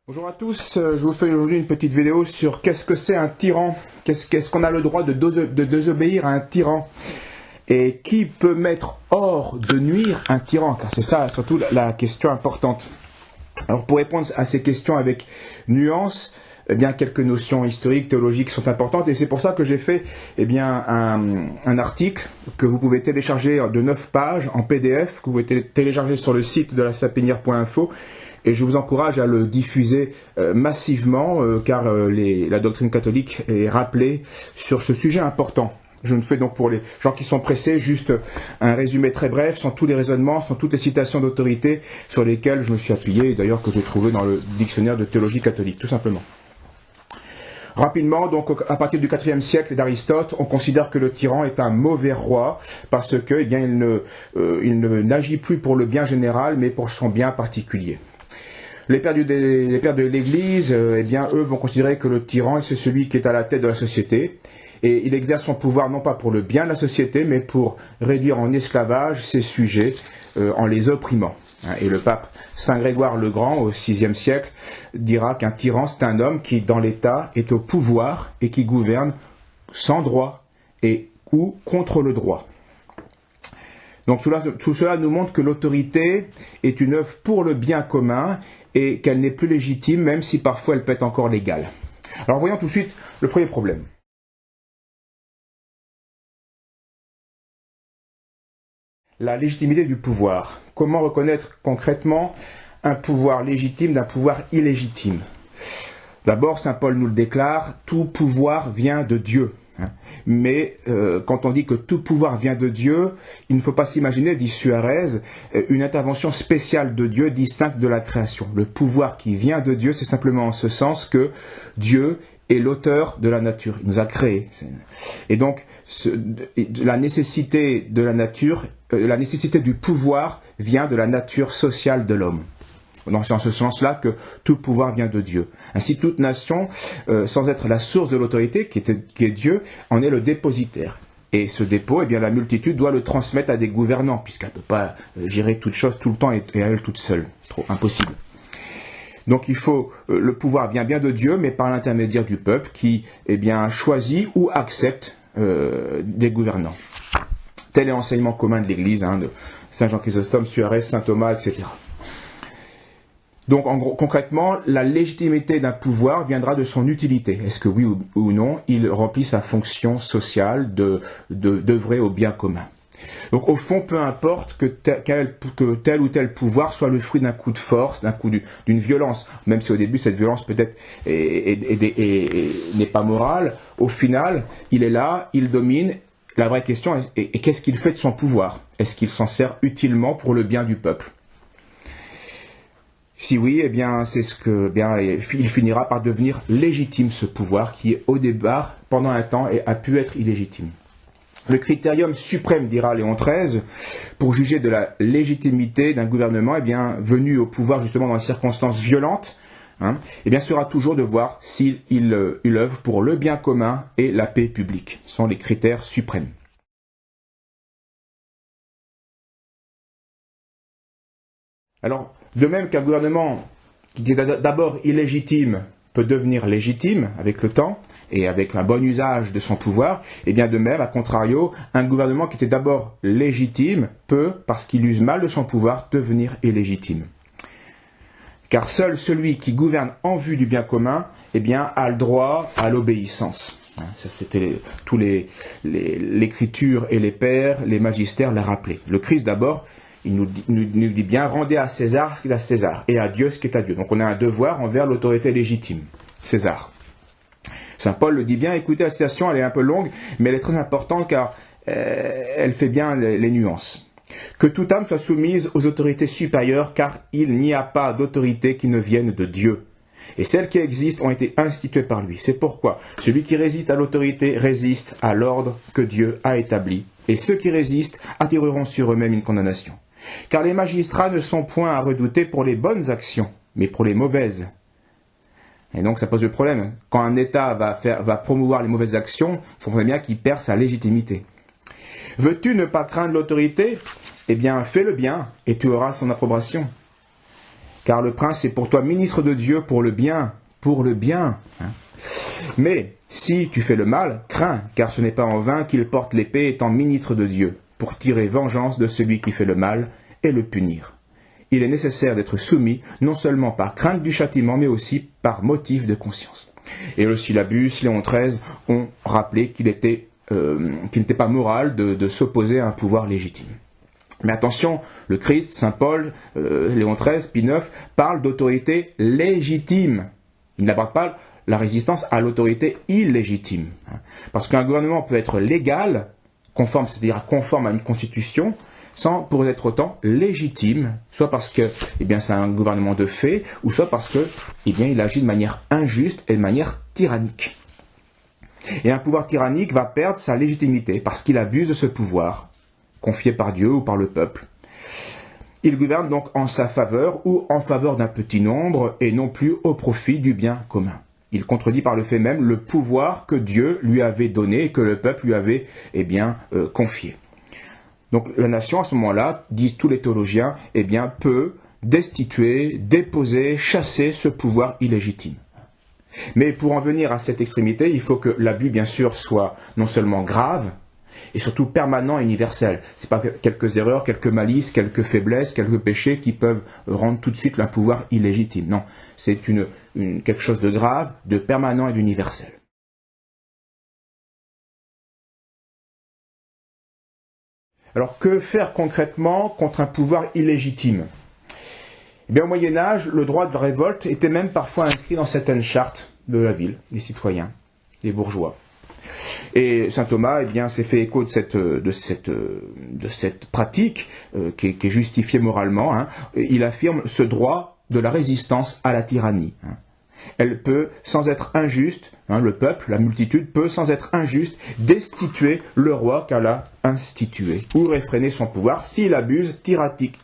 Bonjour à tous, je vous fais aujourd'hui une petite vidéo sur qu'est-ce que c'est un tyran, qu'est-ce qu'on a le droit de désobéir à un tyran, et qui peut mettre hors de nuire un tyran, car c'est ça surtout la question importante. Alors pour répondre à ces questions avec nuance, eh bien quelques notions historiques, théologiques sont importantes, et c'est pour ça que j'ai fait un article que vous pouvez télécharger de 9 pages en PDF, que vous pouvez télécharger sur le site de la sapinière.info. Et je vous encourage à le diffuser massivement, car la doctrine catholique est rappelée sur ce sujet important. Je ne fais donc pour les gens qui sont pressés juste un résumé très bref, sans tous les raisonnements, sans toutes les citations d'autorité sur lesquelles je me suis appuyé, et d'ailleurs que j'ai trouvé dans le dictionnaire de théologie catholique, tout simplement. Rapidement, donc à partir du IVe siècle d'Aristote, on considère que le tyran est un mauvais roi parce que, il ne n'agit plus pour le bien général, mais pour son bien particulier. Les pères de l'Église, eux vont considérer que le tyran, c'est celui qui est à la tête de la société, et il exerce son pouvoir non pas pour le bien de la société, mais pour réduire en esclavage ses sujets en les opprimant. Et le pape Saint Grégoire le Grand, au VIe siècle, dira qu'un tyran, c'est un homme qui, dans l'État, est au pouvoir et qui gouverne sans droit ou contre le droit. Donc tout cela nous montre que l'autorité est une œuvre pour le bien commun et qu'elle n'est plus légitime, même si parfois elle peut être encore légale. Alors voyons tout de suite le premier problème. La légitimité du pouvoir. Comment reconnaître concrètement un pouvoir légitime d'un pouvoir illégitime? D'abord, saint Paul nous le déclare, tout pouvoir vient de Dieu. Mais quand on dit que tout pouvoir vient de Dieu, il ne faut pas s'imaginer, dit Suarez, une intervention spéciale de Dieu distincte de la création. Le pouvoir qui vient de Dieu, c'est simplement en ce sens que Dieu est l'auteur de la nature. Il nous a créés. Et donc, la nécessité de la nature, la nécessité du pouvoir vient de la nature sociale de l'homme. Donc c'est en ce sens-là que tout pouvoir vient de Dieu. Ainsi, toute nation, sans être la source de l'autorité, qui est Dieu, en est le dépositaire. Et ce dépôt, la multitude doit le transmettre à des gouvernants, puisqu'elle ne peut pas gérer toute chose tout le temps et à elle toute seule. Trop impossible. Donc le pouvoir vient bien de Dieu, mais par l'intermédiaire du peuple qui, choisit ou accepte des gouvernants. Tel est l'enseignement commun de l'Église, de Saint Jean Chrysostome, Suarez, Saint Thomas, etc. Donc, en gros, concrètement, la légitimité d'un pouvoir viendra de son utilité. Est-ce que oui ou non, il remplit sa fonction sociale d'œuvrer au bien commun. Donc, au fond, peu importe que tel ou tel pouvoir soit le fruit d'un coup de force, d'un coup d'une violence, même si au début cette violence peut-être n'est pas morale, au final, il est là, il domine. La vraie question est qu'est-ce qu'il fait de son pouvoir? Est-ce qu'il s'en sert utilement pour le bien du peuple? Si oui, il finira par devenir légitime, ce pouvoir qui, au départ, pendant un temps, a pu être illégitime. Le critérium suprême, dira Léon XIII, pour juger de la légitimité d'un gouvernement, venu au pouvoir justement dans des circonstances violentes, sera toujours de voir s'il œuvre pour le bien commun et la paix publique. Ce sont les critères suprêmes. Alors, de même qu'un gouvernement qui est d'abord illégitime peut devenir légitime avec le temps et avec un bon usage de son pouvoir, de même, à contrario, un gouvernement qui était d'abord légitime peut, parce qu'il use mal de son pouvoir, devenir illégitime. Car seul celui qui gouverne en vue du bien commun, a le droit à l'obéissance. C'était tous l'écriture et les pères, les magistères l'a rappelé. Le Christ d'abord, il nous dit bien, rendez à César ce qui est à César, et à Dieu ce qui est à Dieu. Donc on a un devoir envers l'autorité légitime, César. Saint Paul le dit bien, écoutez la citation, elle est un peu longue, mais elle est très importante car elle fait bien les nuances. Que toute âme soit soumise aux autorités supérieures, car il n'y a pas d'autorité qui ne vienne de Dieu. Et celles qui existent ont été instituées par lui. C'est pourquoi celui qui résiste à l'autorité résiste à l'ordre que Dieu a établi. Et ceux qui résistent attireront sur eux-mêmes une condamnation. Car les magistrats ne sont point à redouter pour les bonnes actions, mais pour les mauvaises. Et donc ça pose le problème. Quand un État va promouvoir les mauvaises actions, il faudrait bien qu'il perd sa légitimité. Veux-tu ne pas craindre l'autorité? Fais le bien, et tu auras son approbation. car le prince est pour toi ministre de Dieu pour le bien, hein. Mais si tu fais le mal, crains, car ce n'est pas en vain qu'il porte l'épée étant ministre de Dieu, pour tirer vengeance de celui qui fait le mal et le punir. Il est nécessaire d'être soumis, non seulement par crainte du châtiment, mais aussi par motif de conscience. Et le syllabus, Léon XIII, ont rappelé qu'il n'était pas moral de s'opposer à un pouvoir légitime. Mais attention, le Christ, Saint Paul, Léon XIII, Pie IX, parle d'autorité légitime. Il n'aborde pas la résistance à l'autorité illégitime. Parce qu'un gouvernement peut être légal, conforme, c'est-à-dire conforme à une constitution, sans pour être autant légitime, soit parce que c'est un gouvernement de fait, ou soit parce que il agit de manière injuste et de manière tyrannique. Et un pouvoir tyrannique va perdre sa légitimité parce qu'il abuse de ce pouvoir, confié par Dieu ou par le peuple. Il gouverne donc en sa faveur ou en faveur d'un petit nombre et non plus au profit du bien commun. Il contredit par le fait même le pouvoir que Dieu lui avait donné et que le peuple lui avait confié. Donc la nation, à ce moment-là, disent tous les théologiens, peut destituer, déposer, chasser ce pouvoir illégitime. Mais pour en venir à cette extrémité, il faut que l'abus, bien sûr, soit non seulement grave, et surtout permanent et universel. Ce n'est pas quelques erreurs, quelques malices, quelques faiblesses, quelques péchés qui peuvent rendre tout de suite un pouvoir illégitime. Non, c'est quelque chose de grave, de permanent et d'universel. Alors, que faire concrètement contre un pouvoir illégitime ? Au Moyen-Âge, le droit de révolte était même parfois inscrit dans certaines chartes de la ville, des citoyens, des bourgeois. Et saint Thomas s'est fait écho de cette pratique qui est justifiée moralement. Il affirme ce droit de la résistance à la tyrannie. Elle peut, sans être injuste, le peuple, la multitude, peut, sans être injuste, destituer le roi qu'elle a institué, ou réfréner son pouvoir s'il abuse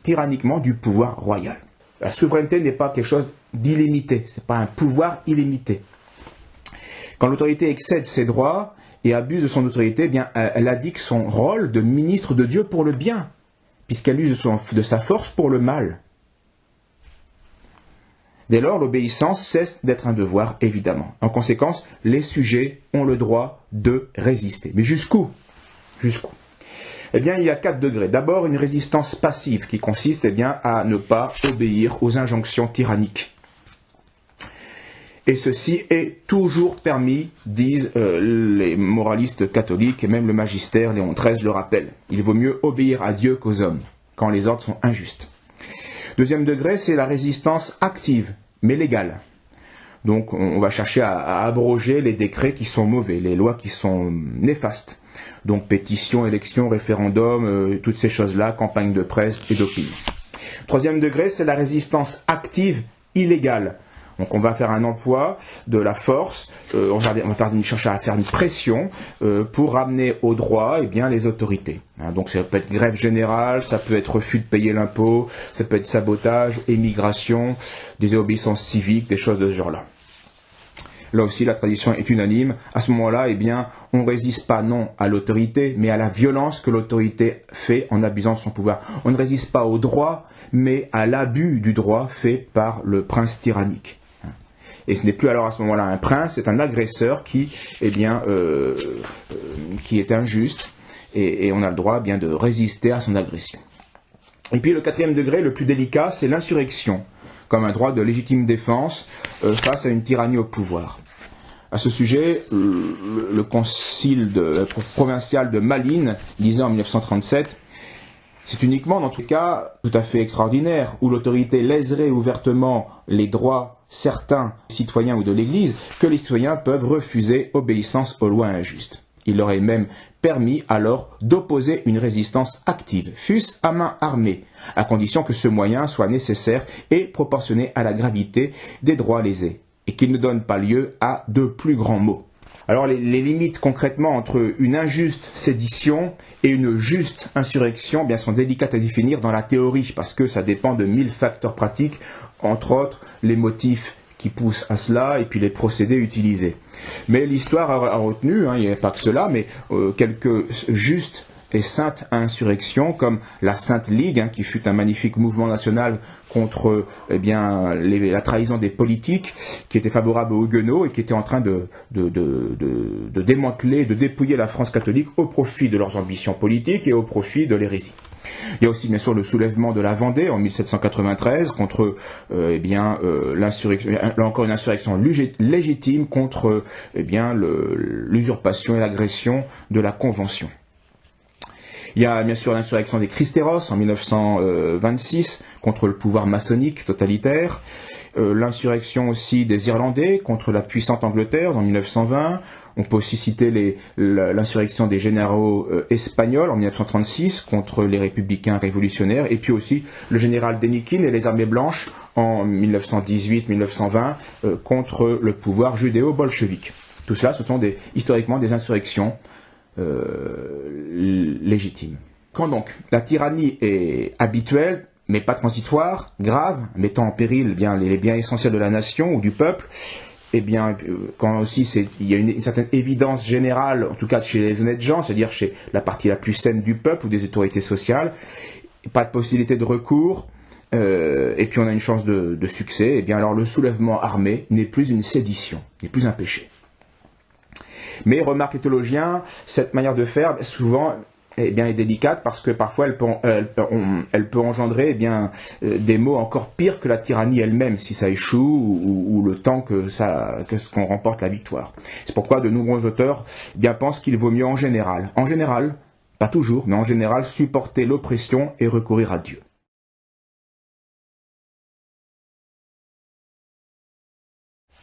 tyranniquement du pouvoir royal. La souveraineté n'est pas quelque chose d'illimité, ce n'est pas un pouvoir illimité. Quand l'autorité excède ses droits et abuse de son autorité, elle indique son rôle de ministre de Dieu pour le bien, puisqu'elle use de sa force pour le mal. Dès lors, l'obéissance cesse d'être un devoir, évidemment. En conséquence, les sujets ont le droit de résister. Mais jusqu'où ? Jusqu'où ? Il y a 4 degrés. D'abord, une résistance passive qui consiste à ne pas obéir aux injonctions tyranniques. Et ceci est toujours permis, disent les moralistes catholiques et même le magistère, Léon XIII le rappelle. Il vaut mieux obéir à Dieu qu'aux hommes, quand les ordres sont injustes. Deuxième degré, c'est la résistance active, mais légale. Donc on va chercher à abroger les décrets qui sont mauvais, les lois qui sont néfastes. Donc pétition, élection, référendum, toutes ces choses-là, campagne de presse et d'opinion. Troisième degré, c'est la résistance active illégale. Donc on va faire un emploi de la force, on va chercher à faire une pression pour ramener au droit les autorités. Donc ça peut être grève générale, ça peut être refus de payer l'impôt, ça peut être sabotage, émigration, désobéissance civique, des choses de ce genre-là. Là aussi, la tradition est unanime. À ce moment-là, on ne résiste pas non à l'autorité, mais à la violence que l'autorité fait en abusant de son pouvoir. On ne résiste pas au droit, mais à l'abus du droit fait par le prince tyrannique. Et ce n'est plus alors à ce moment-là un prince, c'est un agresseur qui est injuste, et on a le droit de résister à son agression. Et puis le quatrième degré, le plus délicat, c'est l'insurrection, comme un droit de légitime défense face à une tyrannie au pouvoir. À ce sujet, le concile provincial de Malines disait en 1937 « C'est uniquement dans tout cas tout à fait extraordinaire, où l'autorité léserait ouvertement les droits certains citoyens ou de l'Église, que les citoyens peuvent refuser obéissance aux lois injustes. Il leur est même permis alors d'opposer une résistance active, fût-ce à main armée, à condition que ce moyen soit nécessaire et proportionné à la gravité des droits lésés, et qu'il ne donne pas lieu à de plus grands maux. » Alors les limites concrètement entre une injuste sédition et une juste insurrection sont délicates à définir dans la théorie, parce que ça dépend de 1000 facteurs pratiques, entre autres les motifs qui poussent à cela et puis les procédés utilisés. Mais l'histoire a retenu, il n'y a pas que cela, mais quelques justes et sainte insurrection, comme la Sainte Ligue, qui fut un magnifique mouvement national contre la trahison des politiques, qui était favorable aux Huguenots et qui était en train de démanteler, de dépouiller la France catholique au profit de leurs ambitions politiques et au profit de l'hérésie. Il y a aussi bien sûr le soulèvement de la Vendée en 1793 contre l'insurrection, là encore une insurrection légitime contre l'usurpation et l'agression de la Convention. Il y a bien sûr l'insurrection des Cristeros en 1926 contre le pouvoir maçonnique totalitaire, l'insurrection aussi des Irlandais contre la puissante Angleterre en 1920. On peut aussi citer l'insurrection des généraux espagnols en 1936 contre les républicains révolutionnaires, et puis aussi le général Dénikine et les armées blanches en 1918-1920 contre le pouvoir judéo-bolchevique. Tout cela, ce sont historiquement des insurrections légitimes. Quand donc la tyrannie est habituelle, mais pas transitoire, grave, mettant en péril les biens essentiels de la nation ou du peuple, quand aussi il y a une certaine évidence générale, en tout cas chez les honnêtes gens, c'est-à-dire chez la partie la plus saine du peuple ou des autorités sociales, pas de possibilité de recours, et puis on a une chance de succès, alors le soulèvement armé n'est plus une sédition, n'est plus un péché. Mais, remarque les théologiens, cette manière de faire, souvent, est délicate parce que parfois elle peut engendrer des maux encore pires que la tyrannie elle-même si ça échoue ou le temps qu'on remporte la victoire. C'est pourquoi de nombreux auteurs pensent qu'il vaut mieux en général, pas toujours, mais en général, supporter l'oppression et recourir à Dieu.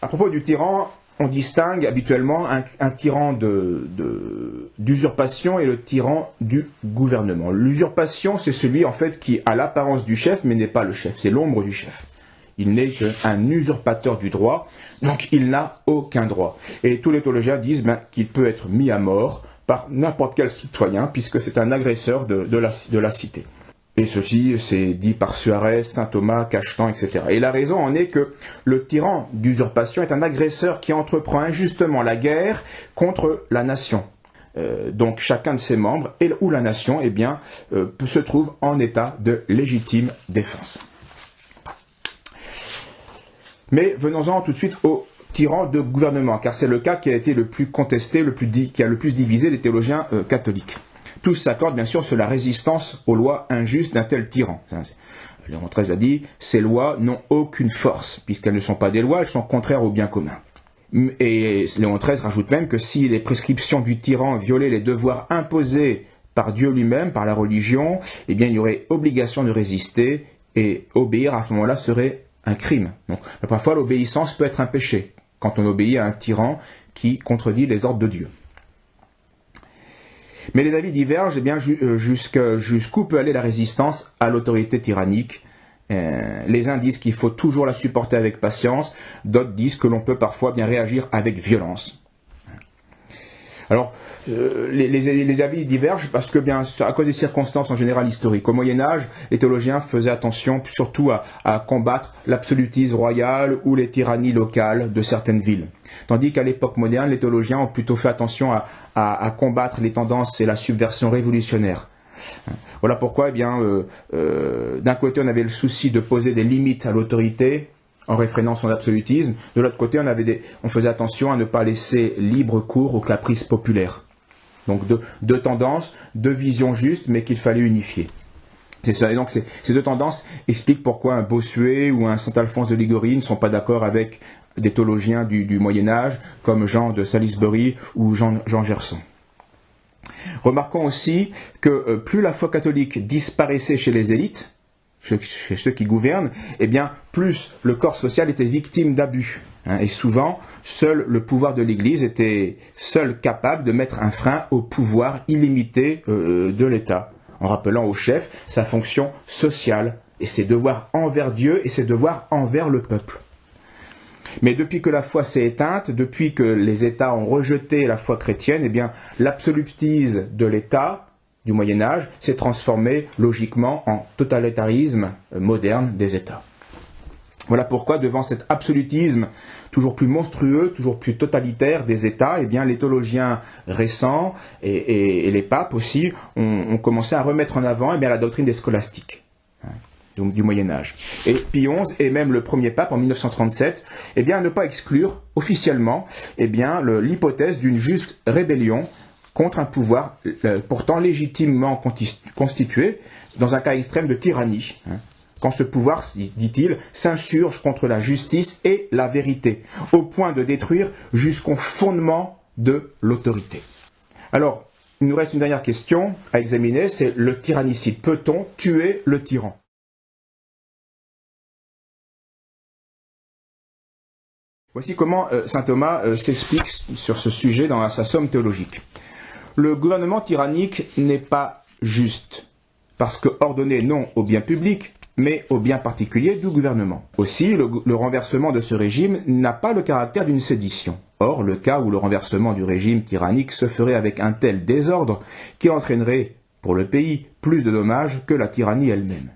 À propos du tyran, on distingue habituellement un tyran d'usurpation et le tyran du gouvernement. L'usurpation, c'est celui en fait qui a l'apparence du chef mais n'est pas le chef, c'est l'ombre du chef. Il n'est qu'un usurpateur du droit, donc il n'a aucun droit. Et tous les théologiens disent qu'il peut être mis à mort par n'importe quel citoyen puisque c'est un agresseur de la cité. Et ceci, c'est dit par Suarez, saint Thomas, Cachetan, etc. Et la raison en est que le tyran d'usurpation est un agresseur qui entreprend injustement la guerre contre la nation. Donc chacun de ses membres ou la nation se trouve en état de légitime défense. Mais venons-en tout de suite au tyran de gouvernement, car c'est le cas qui a été le plus contesté, qui a le plus divisé les théologiens catholiques. Tous s'accordent bien sûr sur la résistance aux lois injustes d'un tel tyran. Léon XIII l'a dit, ces lois n'ont aucune force, puisqu'elles ne sont pas des lois, elles sont contraires au bien commun. Et Léon XIII rajoute même que si les prescriptions du tyran violaient les devoirs imposés par Dieu lui-même, par la religion, il y aurait obligation de résister, et obéir à ce moment-là serait un crime. Donc parfois l'obéissance peut être un péché, quand on obéit à un tyran qui contredit les ordres de Dieu. Mais les avis divergent jusqu'où peut aller la résistance à l'autorité tyrannique. Les uns disent qu'il faut toujours la supporter avec patience, d'autres disent que l'on peut parfois réagir avec violence. Alors, les avis divergent parce que, à cause des circonstances en général historiques. Au Moyen-Âge, les théologiens faisaient attention surtout à combattre l'absolutisme royal ou les tyrannies locales de certaines villes. Tandis qu'à l'époque moderne, les théologiens ont plutôt fait attention à combattre les tendances et la subversion révolutionnaire. Voilà pourquoi, d'un côté, on avait le souci de poser des limites à l'autorité, en réfrénant son absolutisme. De l'autre côté, on faisait attention à ne pas laisser libre cours aux caprices populaires. Donc deux tendances, deux visions justes, mais qu'il fallait unifier. C'est ça. Et donc ces deux tendances expliquent pourquoi un Bossuet ou un saint Alphonse de Liguori ne sont pas d'accord avec des théologiens du Moyen-Âge, comme Jean de Salisbury ou Jean Gerson. Remarquons aussi que plus la foi catholique disparaissait chez les élites, chez ceux qui gouvernent, plus le corps social était victime d'abus. Et souvent, seul le pouvoir de l'Église était seul capable de mettre un frein au pouvoir illimité de l'État, en rappelant au chef sa fonction sociale et ses devoirs envers Dieu et ses devoirs envers le peuple. Mais depuis que la foi s'est éteinte, depuis que les États ont rejeté la foi chrétienne, l'absolutisme de l'État du Moyen-Âge s'est transformé logiquement en totalitarisme moderne des États. Voilà pourquoi, devant cet absolutisme toujours plus monstrueux, toujours plus totalitaire des États, eh bien, les théologiens récents et les papes aussi ont commencé à remettre en avant eh bien, la doctrine des scolastiques, donc du Moyen-Âge. Et Pie XI, et même le premier pape en 1937, eh bien, ne pas exclure officiellement eh bien, l'hypothèse d'une juste rébellion contre un pouvoir pourtant légitimement constitué dans un cas extrême de tyrannie. Quand ce pouvoir, dit-il, s'insurge contre la justice et la vérité, au point de détruire jusqu'au fondement de l'autorité. Alors, il nous reste une dernière question à examiner, c'est le tyrannicide. Peut-on tuer le tyran ? Voici comment saint Thomas s'explique sur ce sujet dans sa somme théologique. Le gouvernement tyrannique n'est pas juste, parce que ordonné non au bien public, mais au bien particulier du gouvernement. Aussi, le renversement de ce régime n'a pas le caractère d'une sédition. Or, le cas où le renversement du régime tyrannique se ferait avec un tel désordre qui entraînerait, pour le pays, plus de dommages que la tyrannie elle-même.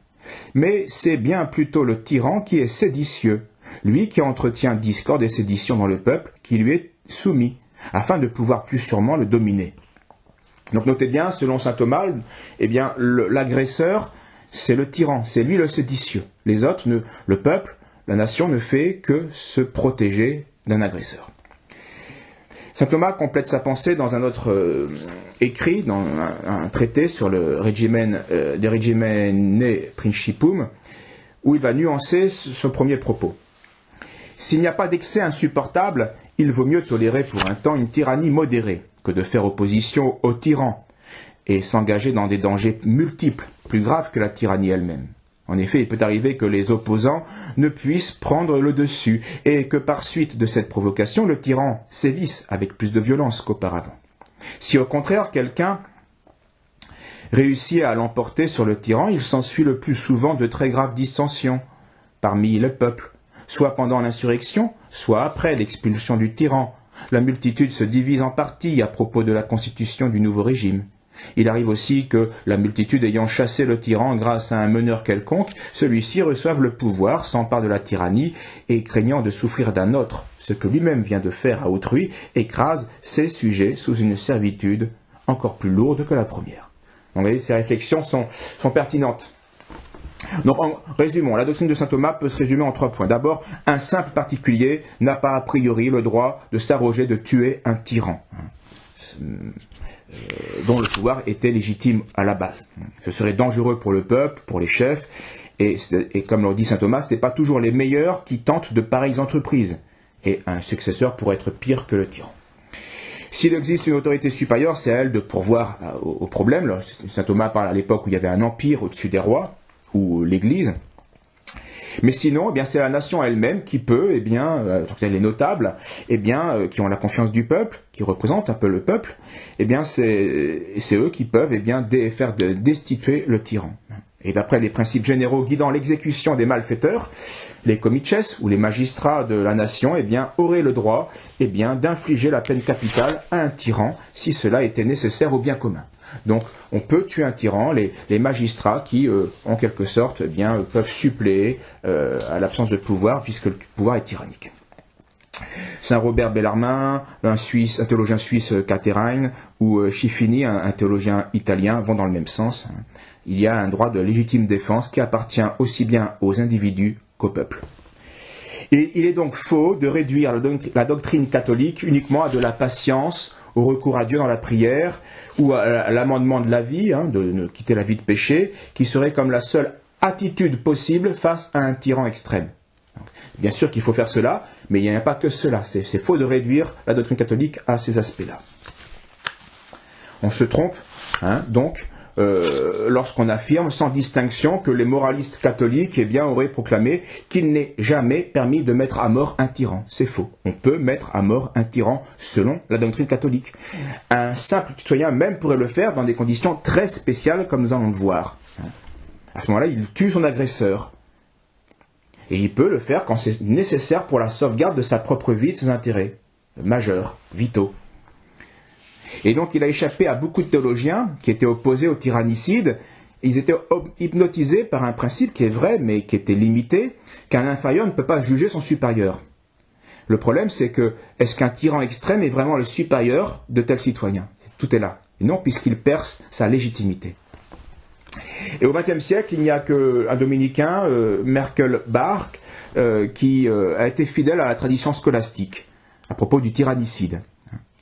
Mais c'est bien plutôt le tyran qui est séditieux, lui qui entretient discorde et sédition dans le peuple qui lui est soumis, afin de pouvoir plus sûrement le dominer. Donc notez bien, selon saint Thomas, eh bien, l'agresseur, c'est le tyran, c'est lui le séditieux. Les autres, le peuple, la nation ne fait que se protéger d'un agresseur. Saint Thomas complète sa pensée dans un autre écrit, dans un traité sur le De Regimene Principum, où il va nuancer ce premier propos. S'il n'y a pas d'excès insupportable, il vaut mieux tolérer pour un temps une tyrannie modérée que de faire opposition au tyran et s'engager dans des dangers multiples, plus graves que la tyrannie elle-même. En effet, il peut arriver que les opposants ne puissent prendre le dessus et que par suite de cette provocation, le tyran sévisse avec plus de violence qu'auparavant. Si au contraire quelqu'un réussit à l'emporter sur le tyran, il s'ensuit le plus souvent de très graves dissensions parmi le peuple, soit pendant l'insurrection, soit après l'expulsion du tyran. La multitude se divise en parties à propos de la constitution du nouveau régime. Il arrive aussi que la multitude ayant chassé le tyran grâce à un meneur quelconque, celui-ci reçoive le pouvoir, s'empare de la tyrannie et craignant de souffrir d'un autre, ce que lui-même vient de faire à autrui, écrase ses sujets sous une servitude encore plus lourde que la première. Donc, vous voyez, ces réflexions sont pertinentes. Donc, résumons, la doctrine de saint Thomas peut se résumer en 3 points. D'abord, un simple particulier n'a pas a priori le droit de s'arroger de tuer un tyran, dont le pouvoir était légitime à la base. Ce serait dangereux pour le peuple, pour les chefs, et comme le dit saint Thomas, ce n'est pas toujours les meilleurs qui tentent de pareilles entreprises, et un successeur pourrait être pire que le tyran. S'il existe une autorité supérieure, c'est à elle de pourvoir au problème. Saint Thomas parle à l'époque où il y avait un empire au-dessus des rois, ou l'Église. Mais sinon, eh bien, c'est la nation elle-même qui peut, eh bien, les notables, eh bien, qui ont la confiance du peuple, qui représentent un peu le peuple, eh bien, c'est eux qui peuvent, eh bien, faire destituer le tyran. Et d'après les principes généraux guidant l'exécution des malfaiteurs, les comices, ou les magistrats de la nation, eh bien, auraient le droit, eh bien, d'infliger la peine capitale à un tyran, si cela était nécessaire au bien commun. Donc, on peut tuer un tyran, les magistrats qui, en quelque sorte, eh bien, peuvent suppléer à l'absence de pouvoir, puisque le pouvoir est tyrannique. Saint Robert Bellarmine, un théologien suisse, Caterine, ou Schiffini, un théologien italien, vont dans le même sens. Il y a un droit de légitime défense qui appartient aussi bien aux individus qu'au peuple. Et il est donc faux de réduire la doctrine catholique uniquement à de la patience, au recours à Dieu dans la prière, ou à l'amendement de la vie, de quitter la vie de péché, qui serait comme la seule attitude possible face à un tyran extrême. Donc, bien sûr qu'il faut faire cela, mais il n'y a pas que cela. C'est faux de réduire la doctrine catholique à ces aspects-là. On se trompe, donc, lorsqu'on affirme sans distinction que les moralistes catholiques eh bien, auraient proclamé qu'il n'est jamais permis de mettre à mort un tyran. C'est faux. On peut mettre à mort un tyran selon la doctrine catholique. Un simple citoyen même pourrait le faire dans des conditions très spéciales comme nous allons le voir. À ce moment-là, il tue son agresseur. Et il peut le faire quand c'est nécessaire pour la sauvegarde de sa propre vie et de ses intérêts majeurs, vitaux. Et donc il a échappé à beaucoup de théologiens qui étaient opposés au tyrannicide ils étaient hypnotisés par un principe qui est vrai, mais qui était limité, qu'un inférieur ne peut pas juger son supérieur. Le problème, c'est que, est-ce qu'un tyran extrême est vraiment le supérieur de tel citoyen? Tout est là. Et non, puisqu'il perce sa légitimité. Et au XXe siècle, il n'y a qu'un dominicain, Merkelbach, qui a été fidèle à la tradition scolastique à propos du tyrannicide.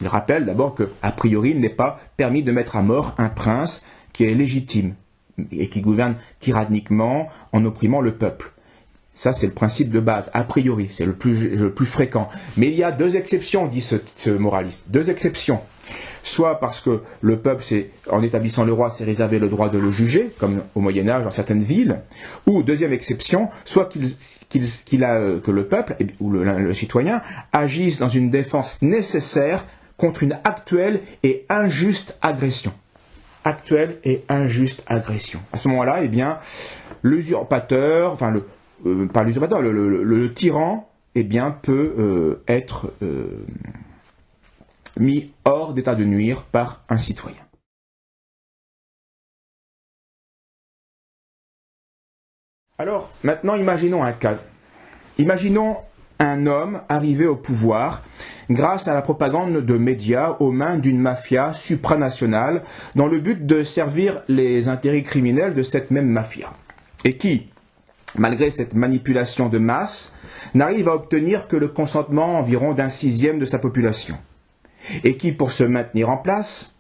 Il rappelle d'abord qu'a priori, il n'est pas permis de mettre à mort un prince qui est légitime et qui gouverne tyranniquement en opprimant le peuple. Ça, c'est le principe de base, a priori, c'est le plus fréquent. Mais il y a deux exceptions, dit ce moraliste. Deux exceptions. Soit parce que le peuple, en établissant le roi, s'est réservé le droit de le juger, comme au Moyen-Âge dans certaines villes. Ou, deuxième exception, soit que le peuple, ou le citoyen, agisse dans une défense nécessaire contre une actuelle et injuste agression. Actuelle et injuste agression. À ce moment-là, eh bien, l'usurpateur, enfin, pas l'usurpateur, le tyran, eh bien, peut être mis hors d'état de nuire par un citoyen. Alors, maintenant, imaginons un cas. Imaginons un homme arrivé au pouvoir grâce à la propagande de médias aux mains d'une mafia supranationale dans le but de servir les intérêts criminels de cette même mafia. Et qui, malgré cette manipulation de masse, n'arrive à obtenir que le consentement environ d'un 1/6 de sa population. Et qui, pour se maintenir en place,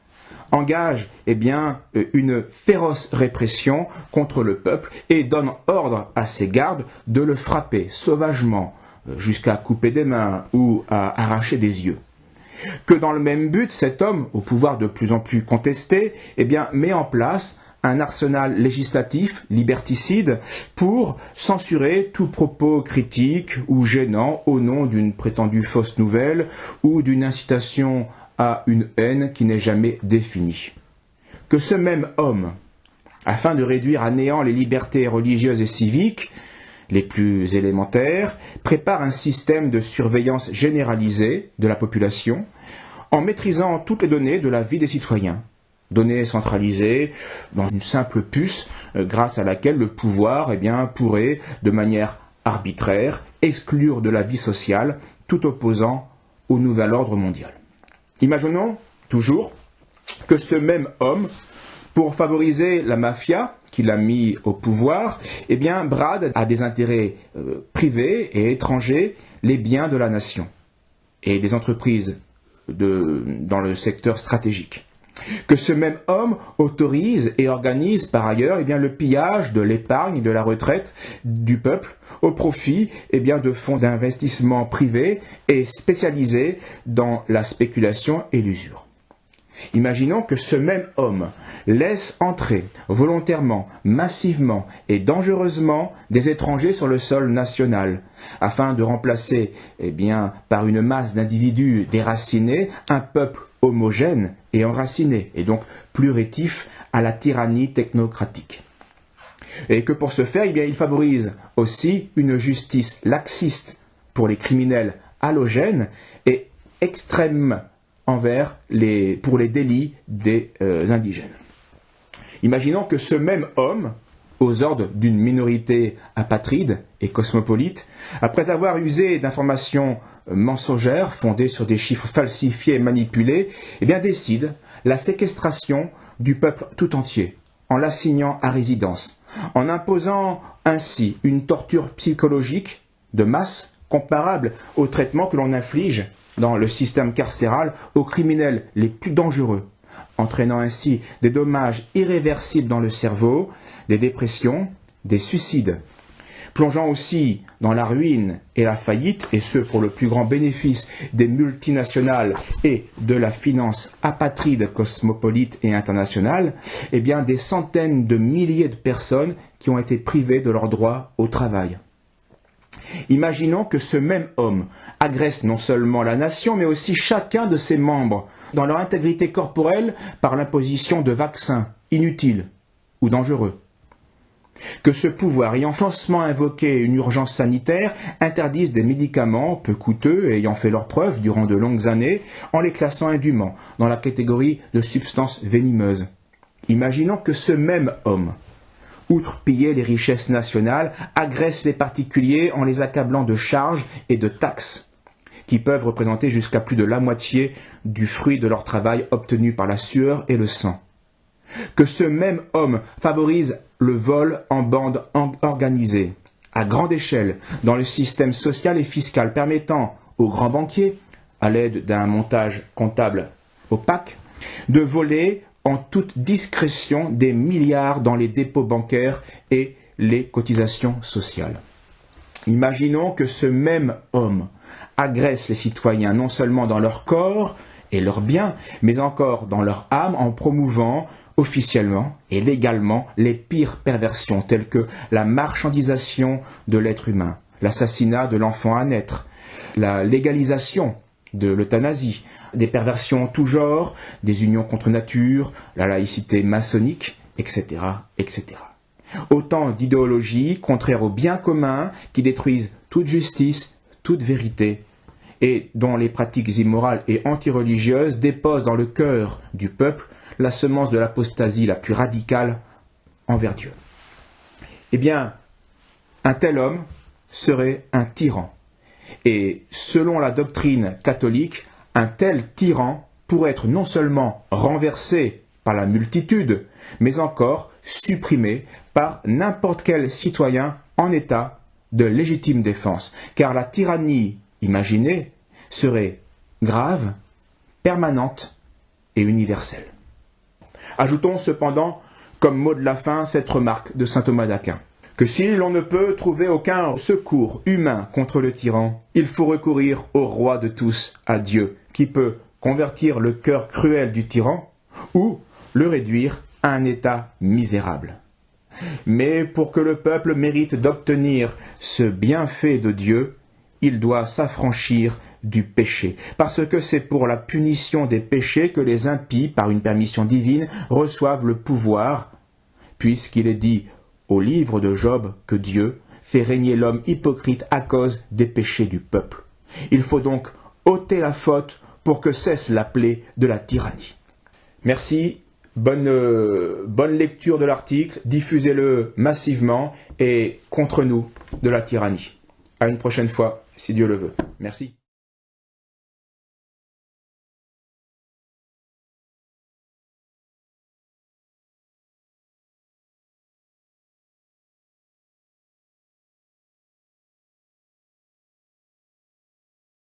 engage une féroce répression contre le peuple et donne ordre à ses gardes de le frapper sauvagement, jusqu'à couper des mains ou à arracher des yeux. Que dans le même but, cet homme, au pouvoir de plus en plus contesté, met en place un arsenal législatif liberticide pour censurer tout propos critique ou gênant au nom d'une prétendue fausse nouvelle ou d'une incitation à une haine qui n'est jamais définie. Que ce même homme, afin de réduire à néant les libertés religieuses et civiques, les plus élémentaires, prépare un système de surveillance généralisée de la population en maîtrisant toutes les données de la vie des citoyens. Données centralisées dans une simple puce grâce à laquelle le pouvoir pourrait, de manière arbitraire, exclure de la vie sociale tout opposant au nouvel ordre mondial. Imaginons, toujours, que ce même homme, pour favoriser la mafia qu'il a mis au pouvoir, brade à des intérêts privés et étrangers les biens de la nation et des entreprises dans le secteur stratégique. Que ce même homme autorise et organise par ailleurs le pillage de l'épargne, de la retraite du peuple au profit de fonds d'investissement privés et spécialisés dans la spéculation et l'usure. Imaginons que ce même homme laisse entrer volontairement, massivement et dangereusement des étrangers sur le sol national, afin de remplacer par une masse d'individus déracinés un peuple homogène et enraciné, et donc plus rétif à la tyrannie technocratique. Et que pour ce faire, il favorise aussi une justice laxiste pour les criminels halogènes et extrême pour les délits des indigènes. Imaginons que ce même homme, aux ordres d'une minorité apatride et cosmopolite, après avoir usé d'informations mensongères fondées sur des chiffres falsifiés et manipulés, décide la séquestration du peuple tout entier, en l'assignant à résidence, en imposant ainsi une torture psychologique de masse comparable au traitement que l'on inflige dans le système carcéral aux criminels les plus dangereux, entraînant ainsi des dommages irréversibles dans le cerveau, des dépressions, des suicides, plongeant aussi dans la ruine et la faillite, et ce pour le plus grand bénéfice des multinationales et de la finance apatride, cosmopolite et internationale, des centaines de milliers de personnes qui ont été privées de leur droit au travail. Imaginons que ce même homme agresse non seulement la nation, mais aussi chacun de ses membres dans leur intégrité corporelle par l'imposition de vaccins inutiles ou dangereux. Que ce pouvoir, ayant faussement invoqué une urgence sanitaire, interdise des médicaments peu coûteux et ayant fait leurs preuves durant de longues années, en les classant indûment dans la catégorie de substances venimeuses. Imaginons que ce même homme outre piller les richesses nationales, agresse les particuliers en les accablant de charges et de taxes, qui peuvent représenter jusqu'à plus de la moitié du fruit de leur travail obtenu par la sueur et le sang. Que ce même homme favorise le vol en bande organisée, à grande échelle, dans le système social et fiscal, permettant aux grands banquiers, à l'aide d'un montage comptable opaque, de voler en toute discrétion des milliards dans les dépôts bancaires et les cotisations sociales. Imaginons que ce même homme agresse les citoyens non seulement dans leur corps et leurs biens, mais encore dans leur âme en promouvant officiellement et légalement les pires perversions telles que la marchandisation de l'être humain, l'assassinat de l'enfant à naître, la légalisation de l'euthanasie, des perversions en tout genre, des unions contre nature, la laïcité maçonnique, etc., etc. Autant d'idéologies contraires au bien commun qui détruisent toute justice, toute vérité, et dont les pratiques immorales et antireligieuses déposent dans le cœur du peuple la semence de l'apostasie la plus radicale envers Dieu. Eh bien, un tel homme serait un tyran. Et selon la doctrine catholique, un tel tyran pourrait être non seulement renversé par la multitude, mais encore supprimé par n'importe quel citoyen en état de légitime défense, car la tyrannie imaginée serait grave, permanente et universelle. Ajoutons cependant, comme mot de la fin, cette remarque de saint Thomas d'Aquin, que si l'on ne peut trouver aucun secours humain contre le tyran, il faut recourir au roi de tous, à Dieu, qui peut convertir le cœur cruel du tyran ou le réduire à un état misérable. Mais pour que le peuple mérite d'obtenir ce bienfait de Dieu, il doit s'affranchir du péché, parce que c'est pour la punition des péchés que les impies, par une permission divine, reçoivent le pouvoir, puisqu'il est dit au livre de Job que Dieu fait régner l'homme hypocrite à cause des péchés du peuple. Il faut donc ôter la faute pour que cesse la plaie de la tyrannie. Merci, bonne lecture de l'article, diffusez-le massivement et contre nous de la tyrannie. À une prochaine fois, si Dieu le veut. Merci.